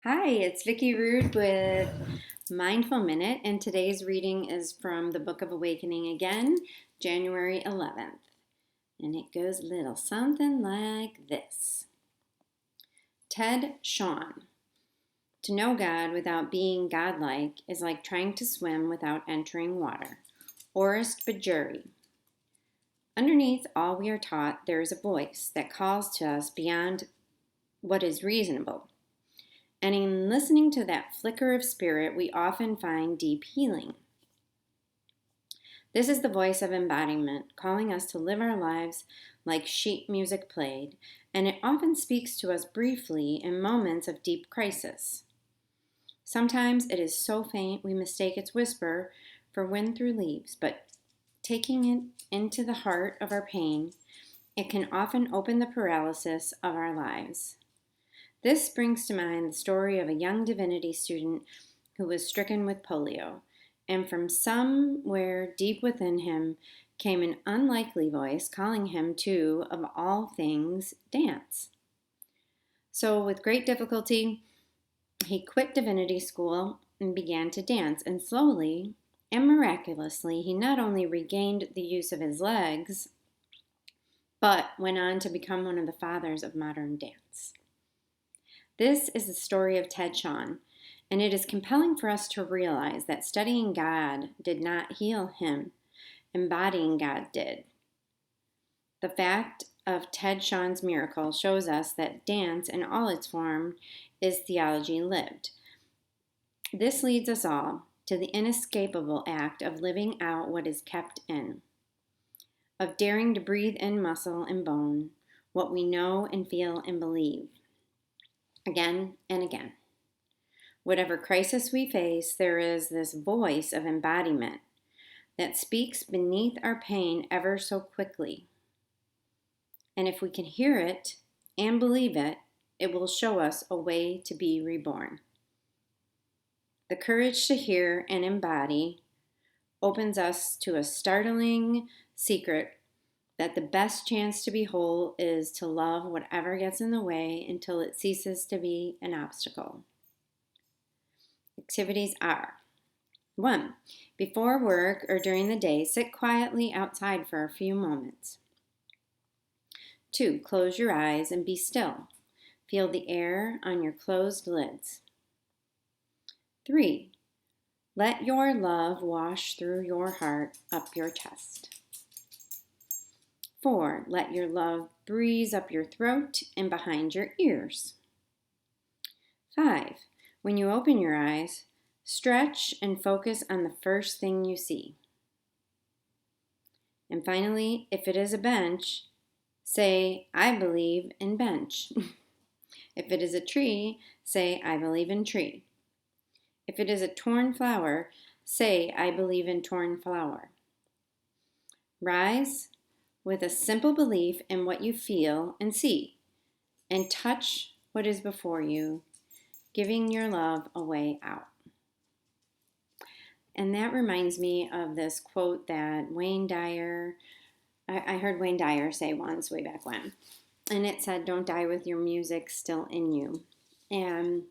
Hi, it's Vicki Rude with Mindful Minute, and today's reading is from the Book of Awakening again, January 11th. And it goes a little something like this. Ted Shawn. To know God without being godlike is like trying to swim without entering water. Orist Bajuri. Underneath all we are taught, there is a voice that calls to us beyond what is reasonable. And in listening to that flicker of spirit, we often find deep healing. This is the voice of embodiment, calling us to live our lives like sheet music played, and it often speaks to us briefly in moments of deep crisis. Sometimes it is so faint we mistake its whisper for wind through leaves, but taking it into the heart of our pain, it can often open the paralysis of our lives. This brings to mind the story of a young divinity student who was stricken with polio, and from somewhere deep within him came an unlikely voice calling him to, of all things, dance. So, with great difficulty, he quit divinity school and began to dance, and slowly and miraculously, he not only regained the use of his legs, but went on to become one of the fathers of modern dance. This is the story of Ted Shawn, and it is compelling for us to realize that studying God did not heal him, embodying God did. The fact of Ted Shawn's miracle shows us that dance in all its form is theology lived. This leads us all to the inescapable act of living out what is kept in, of daring to breathe in muscle and bone what we know and feel and believe, again and again. Whatever crisis we face, there is this voice of embodiment that speaks beneath our pain ever so quickly. And if we can hear it and believe it, it will show us a way to be reborn. The courage to hear and embody opens us to a startling secret that the best chance to be whole is to love whatever gets in the way until it ceases to be an obstacle. Activities are: 1. Before work or during the day, sit quietly outside for a few moments. 2. Close your eyes and be still. Feel the air on your closed lids. 3. Let your love wash through your heart up your chest. 4. Let your love breeze up your throat and behind your ears. 5. When you open your eyes, stretch and focus on the first thing you see. And finally, if it is a bench, say, I believe in bench. If it is a tree, say, I believe in tree. If it is a torn flower, say, I believe in torn flower. Rise with a simple belief in what you feel and see, and touch what is before you, giving your love a way out. And that reminds me of this quote that Wayne Dyer, I heard Wayne Dyer say once way back when, and it said, don't die with your music still in you. And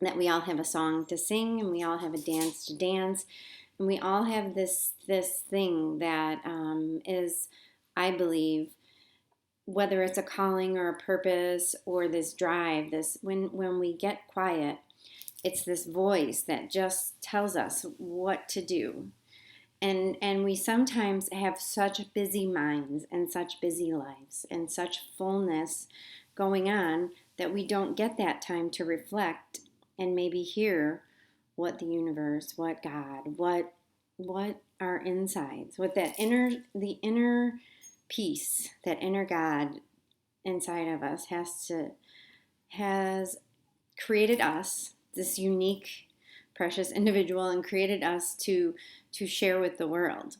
that we all have a song to sing, and we all have a dance to dance, and we all have this thing that is, I believe, whether it's a calling or a purpose or this drive, this when we get quiet, it's this voice that just tells us what to do. And we sometimes have such busy minds and such busy lives and such fullness going on that we don't get that time to reflect and maybe hear what the universe, what God, what our insides, what the inner peace, that inner God inside of us has created us, this unique, precious individual, and created us to share with the world.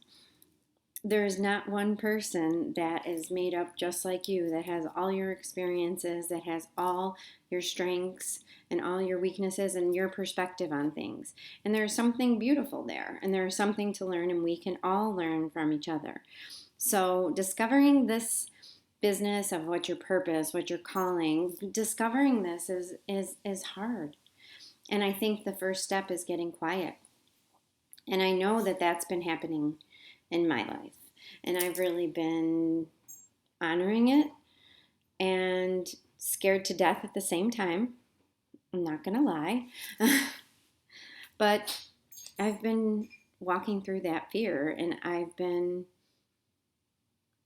There is not one person that is made up just like you, that has all your experiences, that has all your strengths and all your weaknesses and your perspective on things. And there's something beautiful there, and there's something to learn, and we can all learn from each other. So discovering this business, of what your purpose, what your calling, discovering this is hard. And I think the first step is getting quiet. And I know that that's been happening in my life. And I've really been honoring it and scared to death at the same time. I'm not going to lie. But I've been walking through that fear, and I've been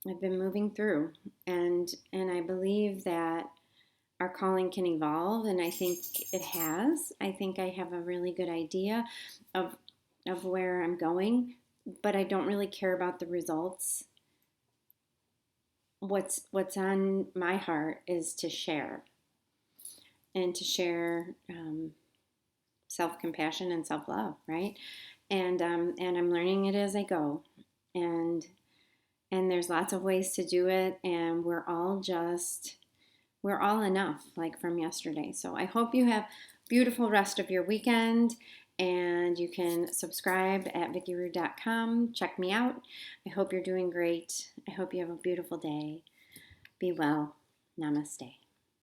moving through, and I believe that our calling can evolve, and I think it has. I think I have a really good idea of where I'm going, but I don't really care about the results. What's on my heart is to share, and to share self-compassion and self-love, right? And I'm learning it as I go, and there's lots of ways to do it, and we're all enough, like from yesterday. So I hope you have a beautiful rest of your weekend, and you can subscribe at VickiRue.com. Check me out. I hope you're doing great. I hope you have a beautiful day. Be well. Namaste.